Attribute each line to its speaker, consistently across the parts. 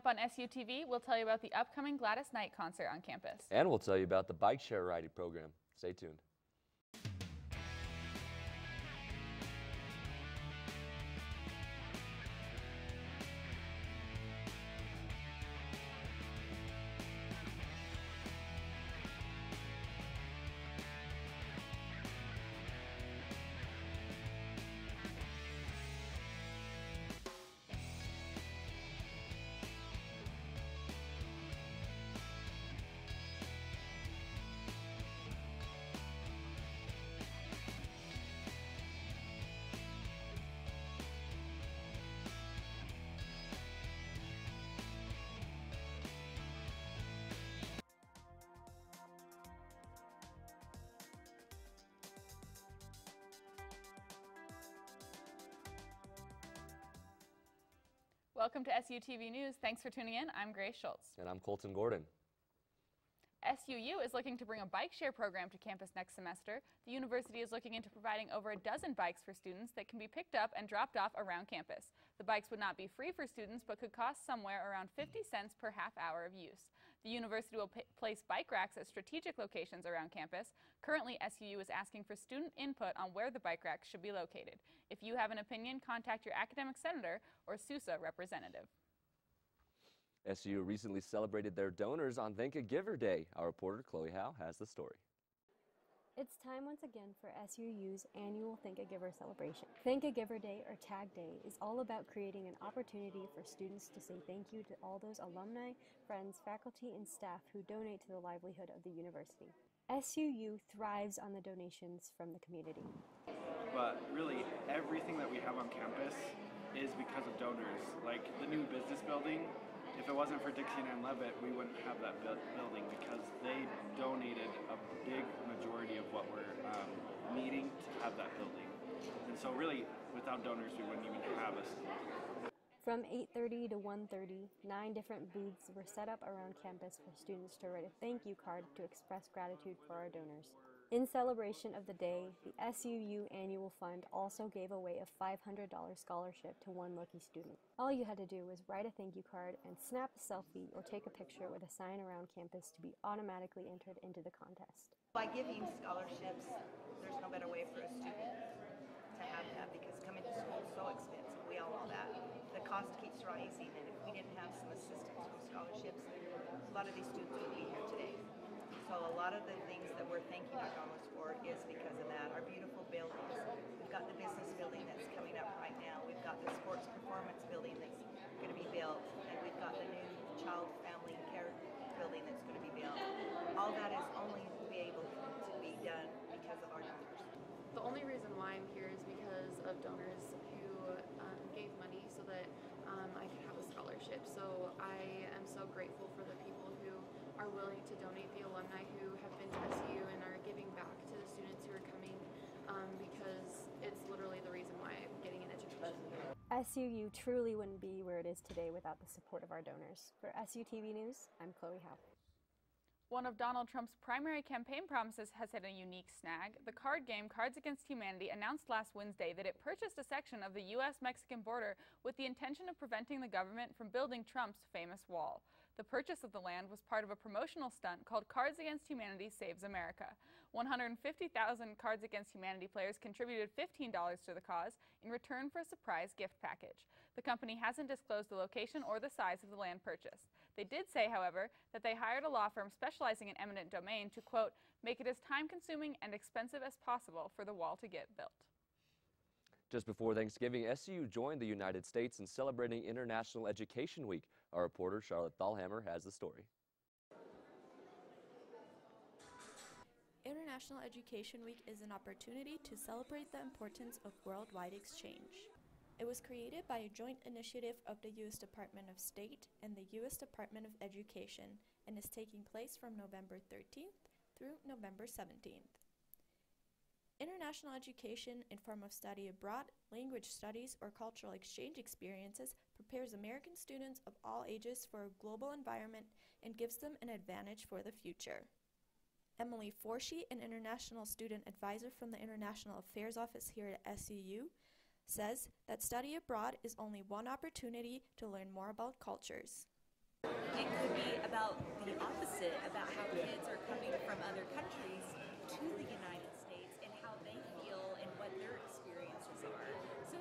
Speaker 1: On SUTV, we'll tell you about the upcoming Gladys Knight concert on campus.
Speaker 2: And we'll tell you about the bike share riding program. Stay tuned.
Speaker 1: Welcome to SUTV News. Thanks for tuning in. I'm Grace Schultz.
Speaker 2: And I'm Colton Gordon.
Speaker 1: SUU is looking to bring a bike share program to campus next semester. The university is looking into providing over a dozen bikes for students that can be picked up and dropped off around campus. The bikes would not be free for students, but could cost somewhere around 50 cents per half hour of use. The university will place bike racks at strategic locations around campus. Currently, SUU is asking for student input on where the bike racks should be located. If you have an opinion, contact your academic senator or SUSA representative.
Speaker 2: SU recently celebrated their donors on Thank a Giver Day. Our reporter Chloe Howe has the story.
Speaker 3: It's time once again for SUU's annual Thank a Giver celebration. Thank a Giver Day, or Tag Day, is all about creating an opportunity for students to say thank you to all those alumni, friends, faculty, and staff who donate to the livelihood of the university. SUU thrives on the donations from the community.
Speaker 4: But really, everything that we have on campus is because of donors. Like the new business building, if it wasn't for Dixie and Levitt, we wouldn't have that building because they donated a big majority of what we're needing to have that building. And so really, without donors, we wouldn't even have a school.
Speaker 3: From 8:30 to 1:30, 9 different booths were set up around campus for students to write a thank you card to express gratitude for our donors. In celebration of the day, the SUU Annual Fund also gave away a $500 scholarship to one lucky student. All you had to do was write a thank you card and snap a selfie or take a picture with a sign around campus to be automatically entered into the contest.
Speaker 5: By giving scholarships, there's no better way for a student to have that because coming to school is so expensive. We all know that. The cost keeps rising, and if we didn't have some assistance from scholarships, a lot of these students would be here today. So a lot of the things that we're thanking our donors for is because of that. Our beautiful buildings. We've got the business building that's coming up right now. We've got the sports performance building that's going to be built. And we've got the new child family care building that's going to be built. All that is only to be able to be done because of our donors.
Speaker 6: The only reason why I'm here is because of donors who gave money so that I could have a scholarship. So I am so grateful for the people who are willing to donate, the alumni who have been to SU and are giving back to the students who are coming because it's literally the reason why I'm getting an education here.
Speaker 3: SUU truly wouldn't be where it is today without the support of our donors. For SUTV News, I'm Chloe Howe.
Speaker 1: One of Donald Trump's primary campaign promises has hit a unique snag. The card game Cards Against Humanity announced last Wednesday that it purchased a section of the U.S.-Mexican border with the intention of preventing the government from building Trump's famous wall. The purchase of the land was part of a promotional stunt called Cards Against Humanity Saves America. 150,000 Cards Against Humanity players contributed $15 to the cause in return for a surprise gift package. The company hasn't disclosed the location or the size of the land purchased. They did say, however, that they hired a law firm specializing in eminent domain to, quote, make it as time-consuming and expensive as possible for the wall to get built.
Speaker 2: Just before Thanksgiving, SU joined the United States in celebrating International Education Week. Our reporter Charlotte Thalhammer has the story.
Speaker 7: International Education Week is an opportunity to celebrate the importance of worldwide exchange. It was created by a joint initiative of the U.S. Department of State and the U.S. Department of Education and is taking place from November 13th through November 17th. International education in form of study abroad, language studies, or cultural exchange experiences prepares American students of all ages for a global environment and gives them an advantage for the future. Emily Forshee, an international student advisor from the International Affairs Office here at SUU, says that study abroad is only one opportunity to learn more about cultures.
Speaker 8: it could be about the opposite, about how kids are coming from other countries to the United States and how they feel and what their experiences are. So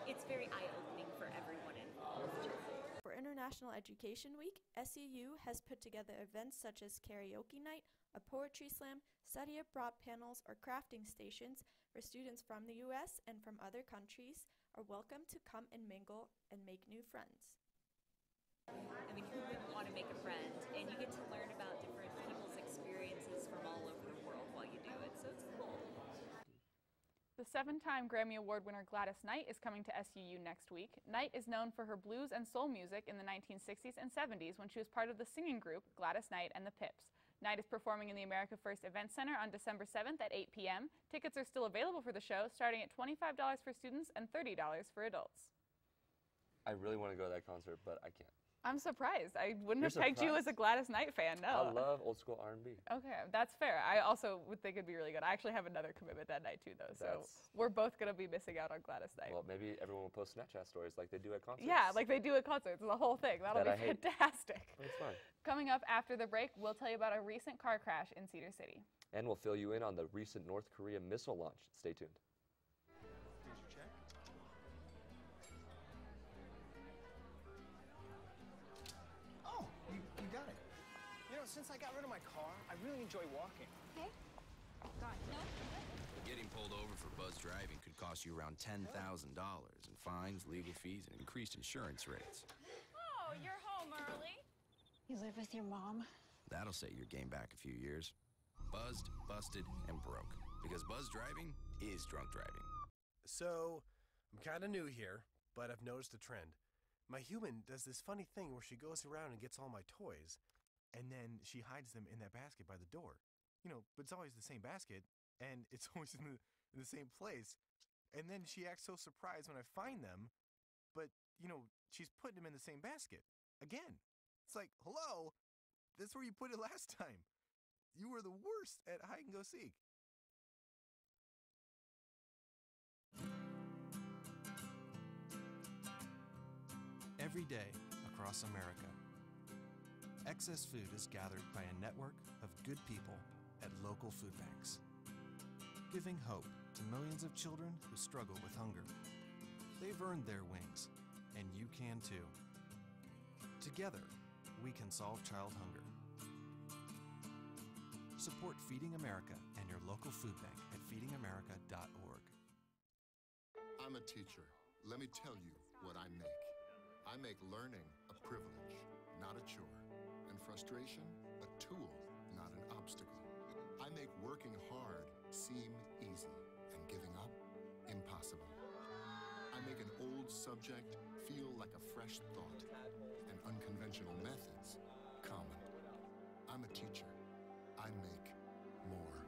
Speaker 8: it's very eye-opening for everyone involved.
Speaker 7: For International Education Week, SUU has put together events such as karaoke night, a poetry slam, study abroad panels, or crafting stations where students from the U.S. and from other countries are welcome to come and mingle and make new friends.
Speaker 8: I mean, who wouldn't want to make a friend? And you get to learn about different people's experiences from all over the world while you do it, so it's cool.
Speaker 1: The 7-time Grammy Award winner Gladys Knight is coming to SUU next week. Knight is known for her blues and soul music in the 1960s and 70s when she was part of the singing group Gladys Knight and the Pips. Knight is performing in the America First Event Center on December 7th at 8 p.m. Tickets are still available for the show, starting at $25 for students and $30 for adults.
Speaker 2: I really want to go to that concert, but I can't.
Speaker 1: I'm surprised. I wouldn't
Speaker 2: You're
Speaker 1: have pegged you as
Speaker 2: surprised?
Speaker 1: a Gladys Knight fan,
Speaker 2: I
Speaker 1: no.
Speaker 2: love old school R&B.
Speaker 1: Okay, that's fair. I also would think it'd be really good. I actually have another commitment that night too, though, so we're both going to be missing out on Gladys Knight.
Speaker 2: Well, maybe everyone will post Snapchat stories like they do at concerts.
Speaker 1: Yeah, like they do at concerts. The whole thing. That'll
Speaker 2: That
Speaker 1: be
Speaker 2: I hate.
Speaker 1: fantastic.
Speaker 2: That's fine.
Speaker 1: Coming up after the break, we'll tell you about a recent car crash in Cedar City.
Speaker 2: And we'll fill you in on the recent North Korea missile launch. Stay tuned.
Speaker 9: Here's your check. Oh, you got it. You know, since I got rid of my car, I really enjoy walking.
Speaker 10: Okay. Got it. No?
Speaker 11: Getting pulled over for buzz driving could cost you around $10,000 in fines, legal fees, and increased insurance rates.
Speaker 10: Oh, you're home early. You live with your mom?
Speaker 11: That'll set your game back a few years. Buzzed, busted, and broke. Because buzz driving is drunk driving.
Speaker 12: So, I'm kind of new here, but I've noticed a trend. My human does this funny thing where she goes around and gets all my toys, and then she hides them in that basket by the door. You know, but it's always the same basket, and it's always in the same place. And then she acts so surprised when I find them, but, you know, she's putting them in the same basket. Again. It's like, hello, that's where you put it last time. You were the worst at hide and go seek.
Speaker 13: Every day across America, excess food is gathered by a network of good people at local food banks, giving hope to millions of children who struggle with hunger. They've earned their wings, and you can too. Together, we can solve child hunger. Support Feeding America and your local food bank at feedingamerica.org.
Speaker 14: I'm a teacher. Let me tell you what I make. I make learning a privilege, not a chore, and frustration a tool, not an obstacle. I make working hard seem easy and giving up impossible. I make an old subject feel like a fresh thought and unconventional methods common. I'm a teacher. I make more.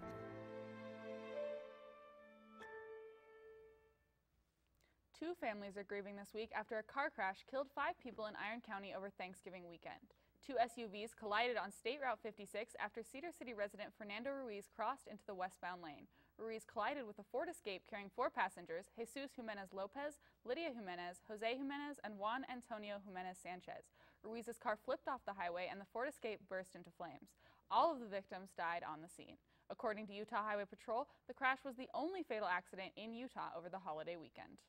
Speaker 1: Two families are grieving this week after a car crash killed 5 people in Iron County over Thanksgiving weekend. 2 SUVs collided on State Route 56 after Cedar City resident Fernando Ruiz crossed into the westbound lane. Ruiz collided with a Ford Escape carrying 4 passengers, Jesus Jimenez Lopez, Lydia Jimenez, Jose Jimenez, and Juan Antonio Jimenez Sanchez. Ruiz's car flipped off the highway and the Ford Escape burst into flames. All of the victims died on the scene. According to Utah Highway Patrol, the crash was the only fatal accident in Utah over the holiday weekend.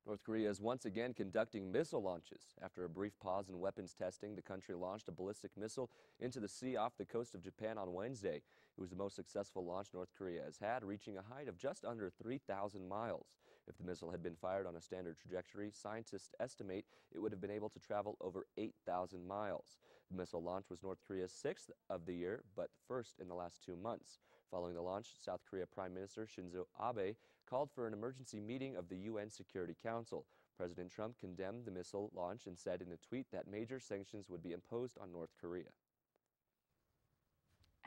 Speaker 2: North Korea is once again conducting missile launches. After a brief pause in weapons testing, the country launched a ballistic missile into the sea off the coast of Japan on Wednesday. It was the most successful launch North Korea has had, reaching a height of just under 3,000 miles. If the missile had been fired on a standard trajectory, scientists estimate it would have been able to travel over 8,000 miles. The missile launch was North Korea's 6th of the year, but first in the last 2 months. Following the launch, South Korea Prime Minister Shinzo Abe called for an emergency meeting of the UN Security Council. President Trump condemned the missile launch and said in a tweet that major sanctions would be imposed on North Korea.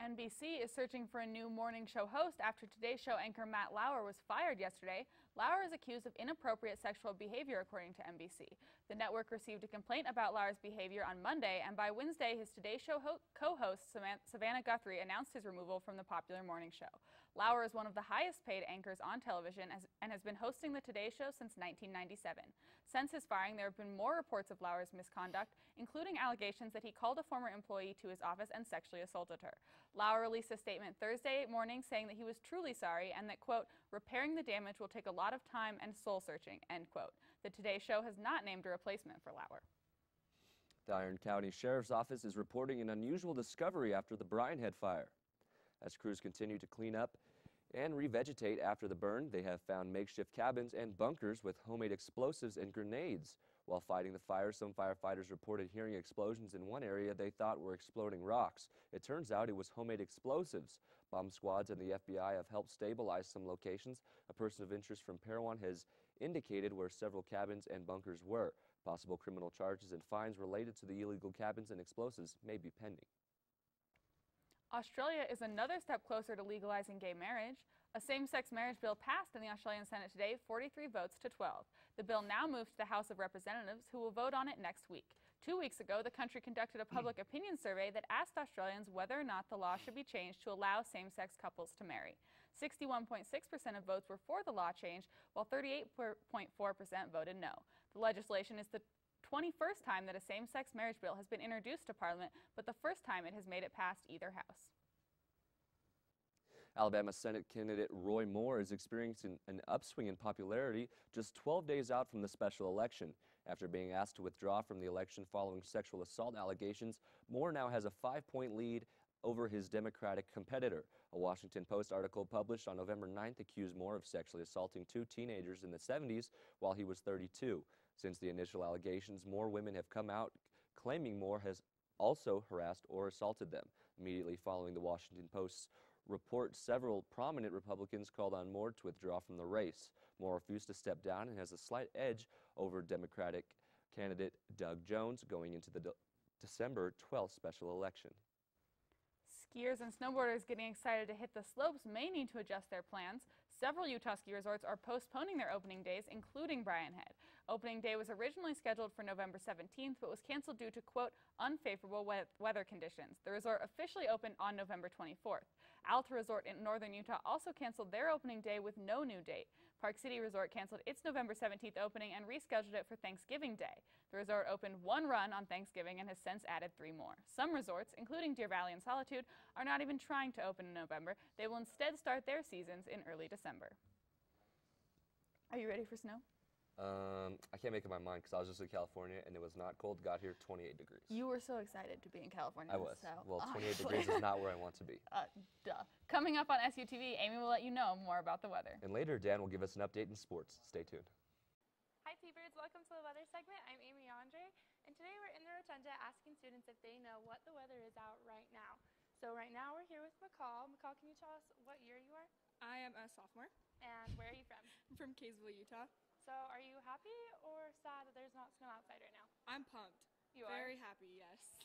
Speaker 1: NBC is searching for a new morning show host after Today Show anchor Matt Lauer was fired yesterday. Lauer is accused of inappropriate sexual behavior, according to NBC. The network received a complaint about Lauer's behavior on Monday, and by Wednesday, his Today Show co-host Savannah Guthrie announced his removal from the popular morning show. Lauer is one of the highest paid anchors on television and has been hosting the Today Show since 1997. Since his firing, there have been more reports of Lauer's misconduct, including allegations that he called a former employee to his office and sexually assaulted her. Lauer released a statement Thursday morning saying that he was truly sorry and that, quote, repairing the damage will take a lot of time and soul searching, end quote. The Today Show has not named a replacement for Lauer.
Speaker 2: The Iron County Sheriff's Office is reporting an unusual discovery after the Bryan Head fire. As crews continue to clean up and revegetate after the burn, they have found makeshift cabins and bunkers with homemade explosives and grenades. While fighting the fire, some firefighters reported hearing explosions in one area they thought were exploding rocks. It turns out it was homemade explosives. Bomb squads and the FBI have helped stabilize some locations. A person of interest from Parowan has indicated where several cabins and bunkers were. Possible criminal charges and fines related to the illegal cabins and explosives may be pending.
Speaker 1: Australia is another step closer to legalizing gay marriage. A same-sex marriage bill passed in the Australian Senate today, 43 votes to 12. The bill now moves to the House of Representatives, who will vote on it next week. 2 weeks ago, the country conducted a public opinion survey that asked Australians whether or not the law should be changed to allow same-sex couples to marry. 61.6% of votes were for the law change, while 38.4% voted no. The legislation is the 21st time that a same-sex marriage bill has been introduced to Parliament, but the first time it has made it past either house.
Speaker 2: Alabama Senate candidate Roy Moore is experiencing an upswing in popularity just 12 days out from the special election. After being asked to withdraw from the election following sexual assault allegations, Moore now has a 5-point lead over his Democratic competitor. A Washington Post article published on November 9th accused Moore of sexually assaulting 2 teenagers in the 70s while he was 32. Since the initial allegations, more women have come out claiming Moore has also harassed or assaulted them. Immediately following the Washington Post's report, several prominent Republicans called on Moore to withdraw from the race. Moore refused to step down and has a slight edge over Democratic candidate Doug Jones going into the December 12th special election.
Speaker 1: Skiers and snowboarders getting excited to hit the slopes may need to adjust their plans. Several Utah ski resorts are postponing their opening days, including Bryan Head. Opening day was originally scheduled for November 17th, but was canceled due to, quote, unfavorable weather conditions. The resort officially opened on November 24th. Alta Resort in northern Utah also canceled their opening day with no new date. Park City Resort canceled its November 17th opening and rescheduled it for Thanksgiving Day. The resort opened 1 run on Thanksgiving and has since added 3 more. Some resorts, including Deer Valley and Solitude, are not even trying to open in November. They will instead start their seasons in early December. Are you ready for snow?
Speaker 2: I can't make up my mind because I was just in California and it was not cold. Got here 28 degrees.
Speaker 1: You were so excited to be in California.
Speaker 2: I was.
Speaker 1: So
Speaker 2: well, 28 degrees is not where I want to be.
Speaker 1: Duh. Coming up on SUTV, Amy will let you know more about the weather.
Speaker 2: And later, Dan will give us an update in sports. Stay tuned.
Speaker 15: Hi T-Birds, welcome to the weather segment. I'm Amy Andre, and today we're in the rotunda asking students if they know what the weather is out right now. So right now we're here with McCall. McCall, can you tell us what year you are?
Speaker 16: I am a sophomore.
Speaker 15: And where are you from?
Speaker 16: I'm from Kaysville, Utah.
Speaker 15: So are you happy or sad that there's not snow outside right now?
Speaker 16: I'm pumped.
Speaker 15: You are?
Speaker 16: Very happy, yes.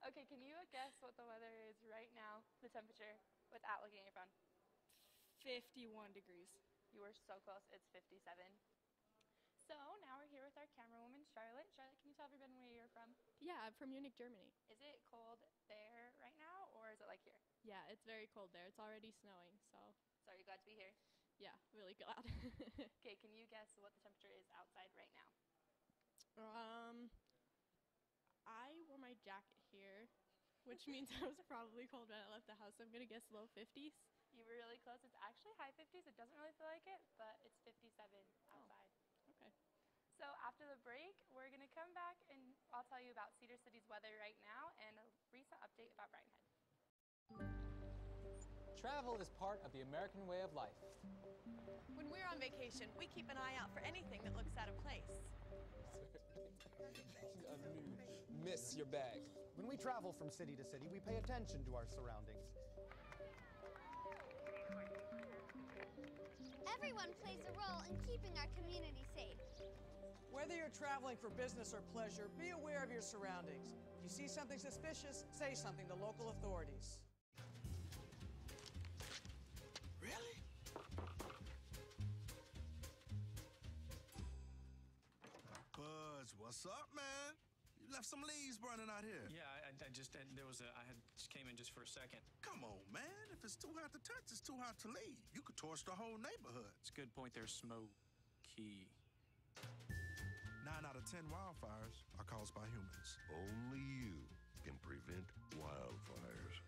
Speaker 15: Okay, can you guess what the weather is right now, the temperature, without looking at your phone?
Speaker 16: 51 degrees.
Speaker 15: You were so close. It's 57. So now we're here with our camera woman, Charlotte. Charlotte, can you tell everyone where you're from?
Speaker 16: Yeah, I'm from Munich, Germany.
Speaker 15: Is it cold there right now, or is it like here?
Speaker 16: Yeah, it's very cold there. It's already snowing, so.
Speaker 15: So are you glad to be here?
Speaker 16: Yeah, really glad.
Speaker 15: Okay, can you guess what the temperature is outside right now?
Speaker 16: I wore my jacket here, which means I was probably cold when I left the house. I'm gonna guess low 50s.
Speaker 15: You were really close. It's actually high 50s. It doesn't really feel like it, but it's 57 outside.
Speaker 16: Okay.
Speaker 15: So after the break, we're gonna come back and I'll tell you about Cedar City's weather right now and a recent update about Bryan Head.
Speaker 17: Travel is part of the American way of life.
Speaker 18: When we're on vacation, we keep an eye out for anything that looks out of place.
Speaker 17: Miss your bag.
Speaker 9: When we travel from city to city, we pay attention to our surroundings.
Speaker 19: Everyone plays a role in keeping our community safe.
Speaker 20: Whether you're traveling for business or pleasure, be aware of your surroundings. If you see something suspicious, say something to local authorities.
Speaker 11: Really?
Speaker 21: Buzz, what's up, man? You left some leaves burning out here.
Speaker 22: Yeah, I just came in just for a second.
Speaker 21: Come on, man. If it's too hot to touch, it's too hot to leave. You could torch the whole neighborhood.
Speaker 22: It's a good point there, Smokey.
Speaker 21: 9 out of 10 wildfires are caused by humans.
Speaker 23: Only you can prevent wildfires.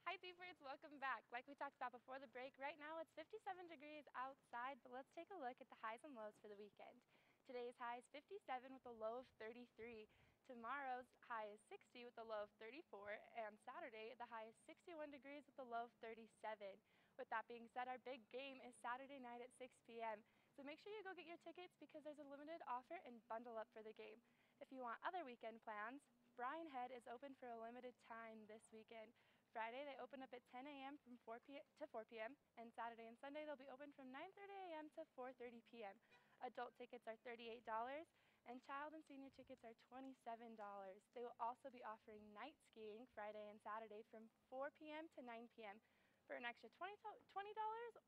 Speaker 24: Hi, Beavers. Welcome back. Like we talked about before the break, right now it's 57 degrees outside, but let's take a look at the highs and lows for the weekend. Today's high is 57 with a low of 33. Tomorrow's high is 60 with a low of 34, and Saturday the high is 61 degrees with a low of 37. With that being said, our big game is Saturday night at 6 p.m. So make sure you go get your tickets because there's a limited offer and bundle up for the game. If you want other weekend plans, Bryan Head is open for a limited time this weekend. Friday, they open up at 10 a.m. from 4 p.m., and Saturday and Sunday, they'll be open from 9:30 a.m. to 4:30 p.m. Adult tickets are $38, and child and senior tickets are $27. They will also be offering night skiing Friday and Saturday from 4 p.m. to 9 p.m. for an extra $20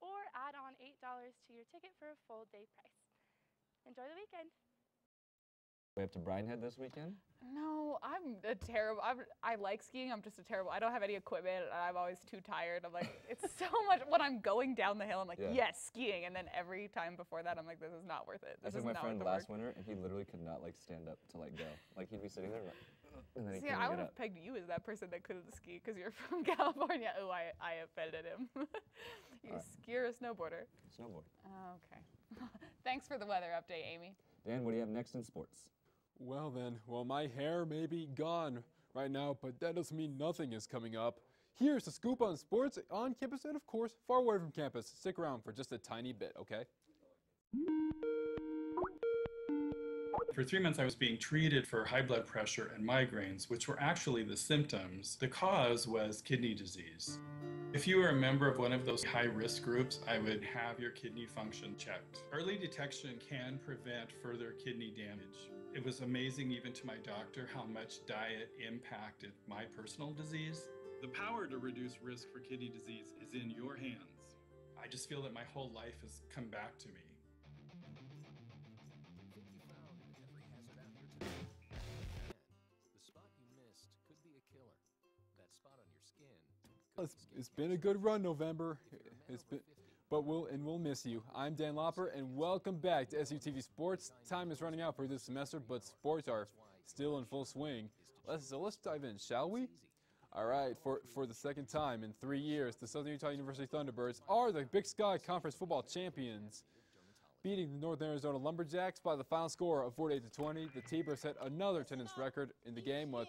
Speaker 24: or add on $8 to your ticket for a full day price. Enjoy the weekend.
Speaker 2: Way up to Bryan Head this weekend?
Speaker 1: No, I'm a terrible. I like skiing. I'm just a terrible. I don't have any equipment. And I'm always too tired. I'm like, it's so much. When I'm going down the hill, I'm like, yes, skiing. And then every time before that, I'm like, this is not worth it. This
Speaker 2: I took
Speaker 1: is
Speaker 2: my
Speaker 1: not
Speaker 2: friend
Speaker 1: worth the
Speaker 2: last
Speaker 1: work.
Speaker 2: winter, and he literally could not like stand up to like go. Like he'd be sitting there, and then he
Speaker 1: See,
Speaker 2: couldn't
Speaker 1: I
Speaker 2: get
Speaker 1: would
Speaker 2: up.
Speaker 1: have pegged you as that person that couldn't ski because you're from California. Oh, I offended him. You skier or snowboarder?
Speaker 2: Snowboard.
Speaker 1: Oh, okay. Thanks for the weather update, Amy.
Speaker 2: Dan, what do you have next in sports?
Speaker 25: Well then, my hair may be gone right now, but that doesn't mean nothing is coming up. Here's the scoop on sports on campus and, of course, far away from campus. Stick around for just a tiny bit, okay?
Speaker 26: For 3 months, I was being treated for high blood pressure and migraines, which were actually the symptoms. The cause was kidney disease. If you were a member of one of those high-risk groups, I would have your kidney function checked. Early detection can prevent further kidney damage. It was amazing even to my doctor how much diet impacted my personal disease. The power to reduce risk for kidney disease is in your hands. I just feel that my whole life has come back to me.
Speaker 11: The spot you missed could be a killer. That spot on your skin.
Speaker 25: It's been a good run, November. We'll miss you. I'm Dan Lopper, and welcome back to SUTV Sports. Time is running out for this semester, but sports are still in full swing. Let's dive in, shall we? All right, for the second time in 3 years, the Southern Utah University Thunderbirds are the Big Sky Conference football champions. Beating the Northern Arizona Lumberjacks by the final score of 48-20, the T-Birds set another attendance record in the game with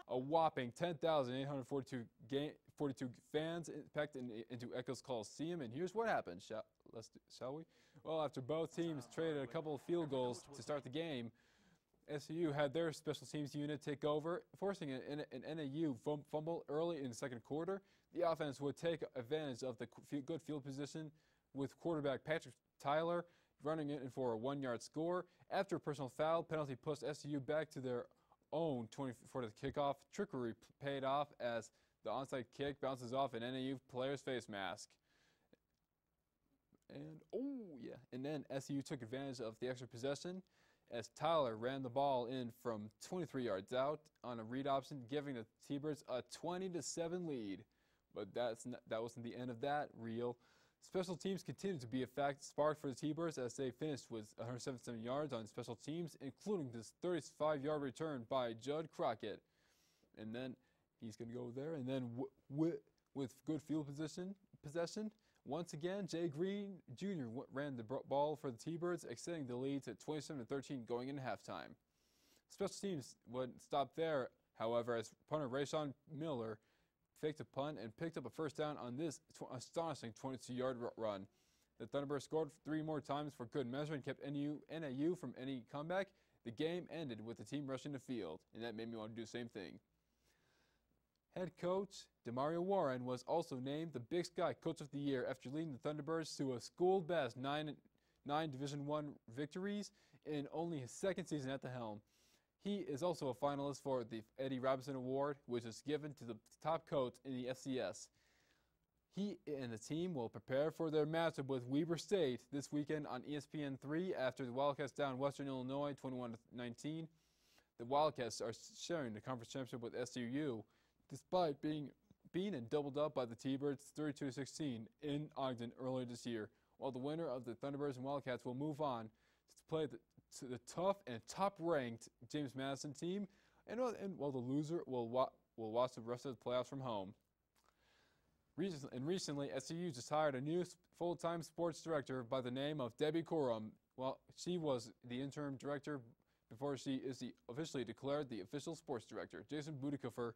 Speaker 25: a whopping 10,842 fans packed into Echoes Coliseum. And here's what happened, shall we? Well, after both teams traded a couple of field goals to start the game, SU had their special teams unit take over, forcing an NAU fumble early in the second quarter. The offense would take advantage of the good field position with quarterback Patrick Tyler running in for a 1-yard score. After a personal foul penalty pushed SU back to their own 20 for the kickoff. Trickery paid off as the onside kick bounces off an NAU player's face mask. And then SU took advantage of the extra possession as Tyler ran the ball in from 23 yards out on a read option, giving the T-Birds a 20-7 lead. But that wasn't the end of that reel. Special teams continued to be a spark for the T-Birds as they finished with 177 yards on special teams, including this 35-yard return by Judd Crockett. And then he's going to go there. And then with good field possession, once again, Jay Green Jr. ran the ball for the T-Birds, extending the lead to 27-13 going into halftime. Special teams wouldn't stop there, however, as punter Rayshawn Miller faked a punt and picked up a first down on this astonishing 22-yard run. The Thunderbirds scored 3 more times for good measure and kept NAU from any comeback. The game ended with the team rushing the field, and that made me want to do the same thing. Head coach Demario Warren was also named the Big Sky Coach of the Year after leading the Thunderbirds to a school-best nine Division I victories in only his second season at the helm. He is also a finalist for the Eddie Robinson Award, which is given to the top coach in the FCS. He and the team will prepare for their matchup with Weber State this weekend on ESPN3 after the Wildcats down Western Illinois 21-19. The Wildcats are sharing the conference championship with SUU, despite being and doubled up by the T-Birds 32-16 in Ogden earlier this year, while the winner of the Thunderbirds and Wildcats will move on to play the tough and top-ranked James Madison team, and while the loser will watch the rest of the playoffs from home. Recently, SUU just hired a new full-time sports director by the name of Debbie Corum. Well, she was the interim director before she is officially declared the official sports director. Jason Budikofer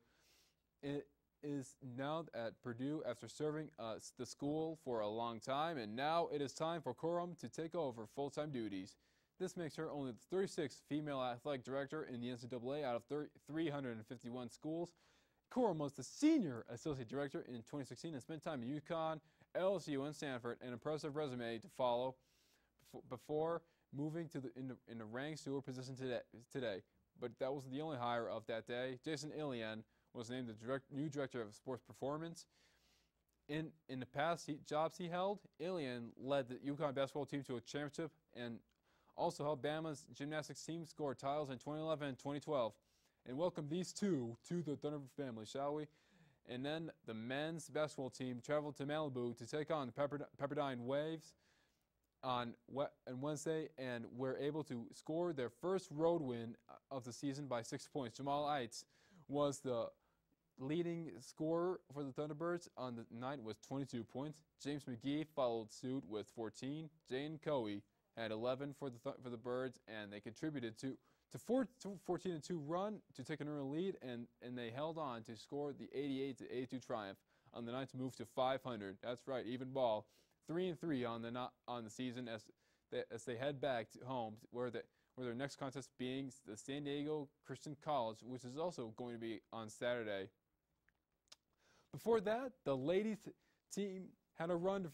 Speaker 25: is now at Purdue after serving the school for a long time, and now it is time for Corum to take over full-time duties. This makes her only the 36th female athletic director in the NCAA out of 351 schools. Corum was the senior associate director in 2016 and spent time at UConn, LSU, and Stanford, an impressive resume to follow before moving to in the ranks to her position today. But that wasn't the only hire of that day. Jason Ilian was named the new director of sports performance. In the past jobs he held, Ilian led the UConn basketball team to a championship and also helped Bama's gymnastics team score titles in 2011 and 2012. And welcome these two to the Thunder family, shall we? And then the men's basketball team traveled to Malibu to take on the Pepperdine Waves on Wednesday and were able to score their first road win of the season by 6 points. Jamal Eitz was the leading scorer for the Thunderbirds on the night with 22 points. James McGee followed suit with 14. Jane Coey had 11 for the Birds, and they contributed to 14-2 run to take an early lead, and they held on to score the 88-82 triumph on the night to move to 500. That's right, even ball. 3-3 on the season as they head back to home, where their next contest being the San Diego Christian College, which is also going to be on Saturday. Before that, the ladies team had a run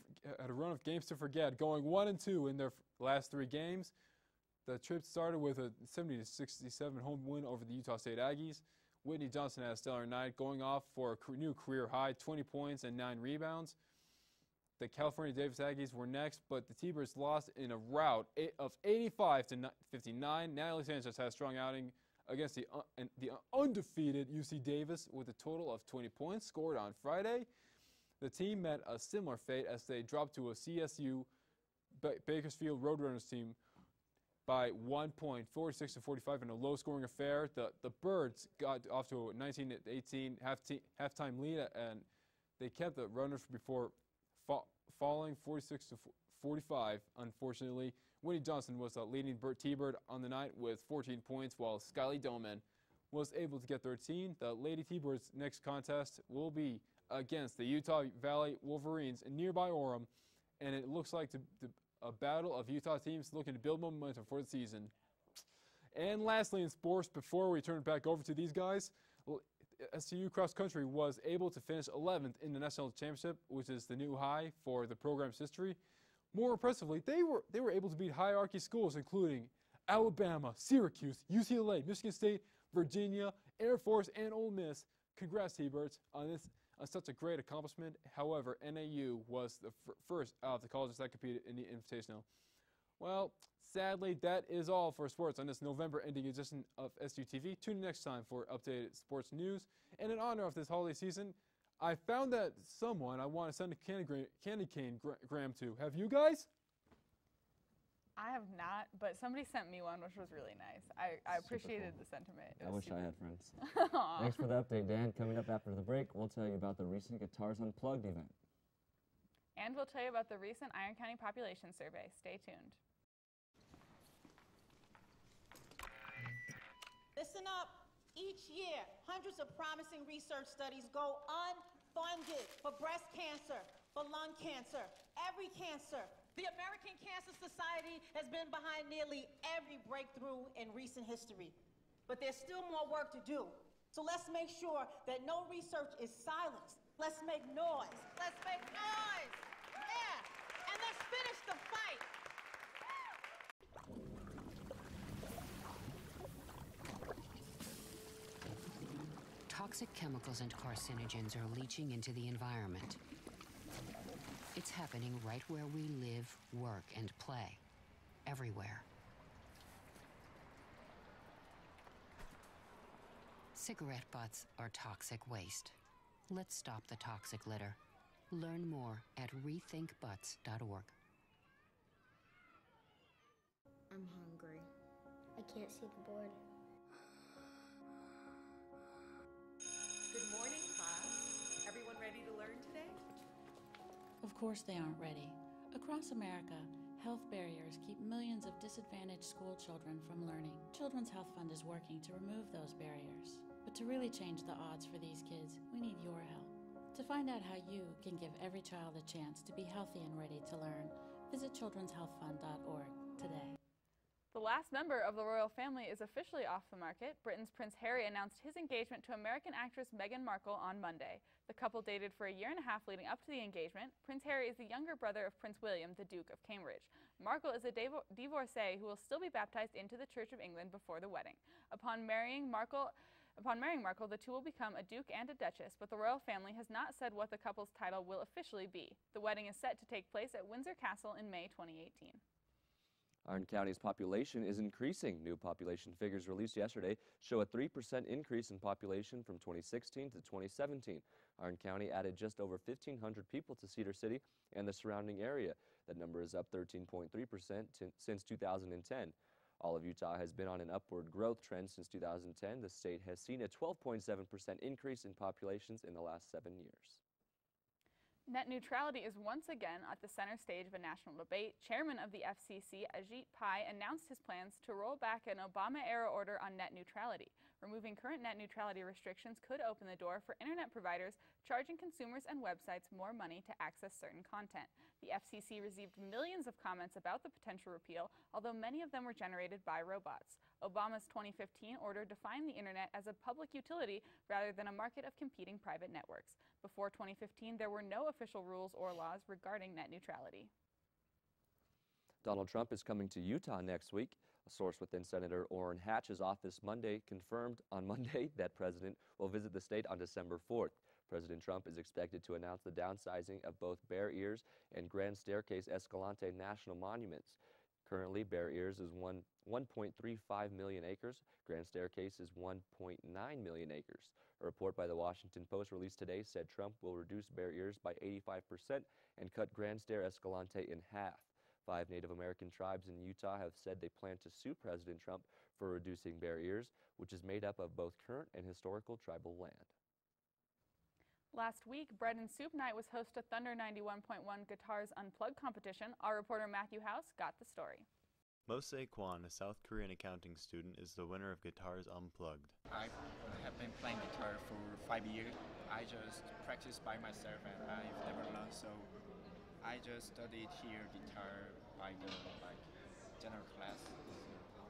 Speaker 25: of games to forget, going 1-2 in their last 3 games. The trip started with a 70-67 home win over the Utah State Aggies. Whitney Johnson had a stellar night, going off for a new career high, 20 points and 9 rebounds. The California Davis Aggies were next, but the T-Birds lost in a rout of 85-59. Natalie Sanchez had a strong outing against the undefeated UC Davis with a total of 20 points scored on Friday. The team met a similar fate as they dropped to a CSU Bakersfield Roadrunners team by 1 point, 46-45 in a low-scoring affair. The Birds got off to a 19-18 halftime lead, and they kept the runners before falling 46-45, unfortunately. Whitney Johnson was the leading T-Bird on the night with 14 points, while Skyly Doman was able to get 13. The Lady T-Birds' next contest will be against the Utah Valley Wolverines in nearby Orem, and it looks like a battle of Utah teams looking to build momentum for the season. And lastly in sports, before we turn it back over to these guys, SUU Cross Country was able to finish 11th in the national championship, which is the new high for the program's history. More impressively, they were able to beat hierarchy schools including Alabama, Syracuse, UCLA, Michigan State, Virginia, Air Force, and Ole Miss. Congrats, T-Birds, on such a great accomplishment. However, NAU was the first out of the colleges that competed in the Invitational. Well, sadly, that is all for sports on this November-ending edition of SUTV. Tune in next time for updated sports news. And in honor of this holiday season, I found that someone I want to send a candy cane gram to. Have you guys?
Speaker 1: I have not, but somebody sent me one, which was really nice. I appreciated the sentiment.
Speaker 2: I wish I had friends. Thanks for the update, Dan. Coming up after the break, we'll tell you about the recent Guitars Unplugged event.
Speaker 1: And we'll tell you about the recent Iron County population survey. Stay tuned.
Speaker 3: Listen up. Each year, hundreds of promising research studies go unfunded for breast cancer, for lung cancer, every cancer. The American Cancer Society has been behind nearly every breakthrough in recent history. But there's still more work to do So let's make sure that no research is silenced. Let's make noise. Let's make noise. Yeah. And let's finish the fight.
Speaker 4: Toxic chemicals and carcinogens are leaching into the environment. It's happening right where we live, work, and play. Everywhere. Cigarette butts are toxic waste. Let's stop the toxic litter. Learn more at rethinkbutts.org.
Speaker 5: I'm hungry. I can't see the board.
Speaker 6: Good morning, class. Everyone ready to learn today?
Speaker 7: Of course they aren't ready. Across America, health barriers keep millions of disadvantaged school children from learning. Children's Health Fund is working to remove those barriers. But to really change the odds for these kids, we need your help. To find out how you can give every child a chance to be healthy and ready to learn, visit childrenshealthfund.org today.
Speaker 1: The last member of the royal family is officially off the market. Britain's Prince Harry announced his engagement to American actress Meghan Markle on Monday. The couple dated for a year and a half leading up to the engagement. Prince Harry is the younger brother of Prince William, the Duke of Cambridge. Markle is a divorcee who will still be baptized into the Church of England before the wedding. Upon marrying Markle, the two will become a duke and a duchess, but the royal family has not said what the couple's title will officially be. The wedding is set to take place at Windsor Castle in May 2018.
Speaker 2: Iron County's population is increasing. New population figures released yesterday show a 3% increase in population from 2016 to 2017. Iron County added just over 1,500 people to Cedar City and the surrounding area. That number is up 13.3% since 2010. All of Utah has been on an upward growth trend since 2010. The state has seen a 12.7% increase in populations in the last 7 years.
Speaker 1: Net neutrality is once again at the center stage of a national debate. Chairman of the FCC, Ajit Pai, announced his plans to roll back an Obama-era order on net neutrality. Removing current net neutrality restrictions could open the door for internet providers charging consumers and websites more money to access certain content. The FCC received millions of comments about the potential repeal, although many of them were generated by robots. Obama's 2015 order defined the internet as a public utility rather than a market of competing private networks. Before 2015, there were no official rules or laws regarding net neutrality.
Speaker 2: Donald Trump is coming to Utah next week. A source within Senator Orrin Hatch's office confirmed on Monday that President will visit the state on December 4th. President Trump is expected to announce the downsizing of both Bear Ears and Grand Staircase Escalante National Monuments. Currently, Bear Ears is 1.35 million acres. Grand Staircase is 1.9 million acres. A report by the Washington Post released today said Trump will reduce Bear Ears by 85% and cut Grand Stair Escalante in half. 5 Native American tribes in Utah have said they plan to sue President Trump for reducing Bear Ears, which is made up of both current and historical tribal land.
Speaker 1: Last week, Bread and Soup Night was host to Thunder 91.1 Guitars Unplugged competition. Our reporter Matthew House got the story.
Speaker 8: Mosei Kwan, a South Korean accounting student, is the winner of Guitars Unplugged.
Speaker 10: I have been playing guitar for 5 years. I just practice by myself and I've never learned, so I just studied here guitar by the general class.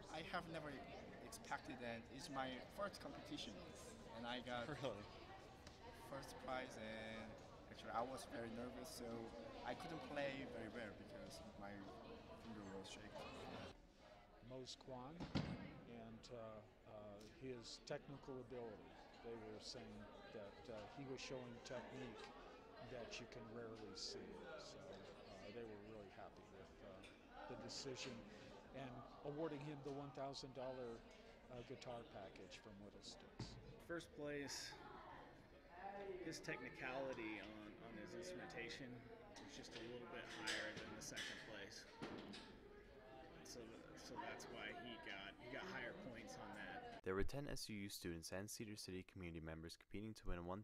Speaker 10: I have never expected that it's my first competition, and I got first prize, and actually I was very nervous, so I couldn't play very well because my finger was shaking.
Speaker 27: Mose Kwan and his technical ability. They were saying that he was showing technique that you can rarely see. So they were really happy with the decision and awarding him the $1,000 guitar package from Whittlesticks.
Speaker 28: First place, his technicality on his instrumentation was just a little bit higher than the second place. So that's why he got higher points on that.
Speaker 8: There were 10 SUU students and Cedar City community members competing to win a $1,000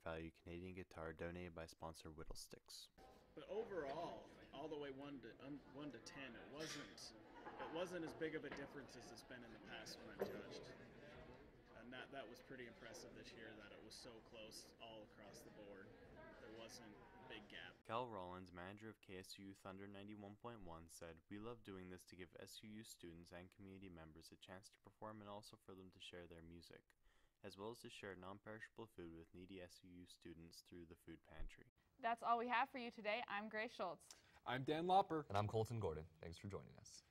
Speaker 8: value Canadian guitar donated by sponsor Whittlesticks.
Speaker 28: But overall, all the way 1 to 10, it wasn't as big of a difference as it's been in the past when I've judged. And that was pretty impressive this year, that it was so close all across the board. There wasn't a big gap.
Speaker 8: Cal Rollins, manager of KSU Thunder 91.1, said, "We love doing this to give SUU students and community members a chance to perform and also for them to share their music. as well as to share non-perishable food with needy SUU students through the food pantry.
Speaker 1: That's all we have for you today. I'm Grace Schultz.
Speaker 25: I'm Dan Lopper.
Speaker 2: And I'm Colton Gordon. Thanks for joining us.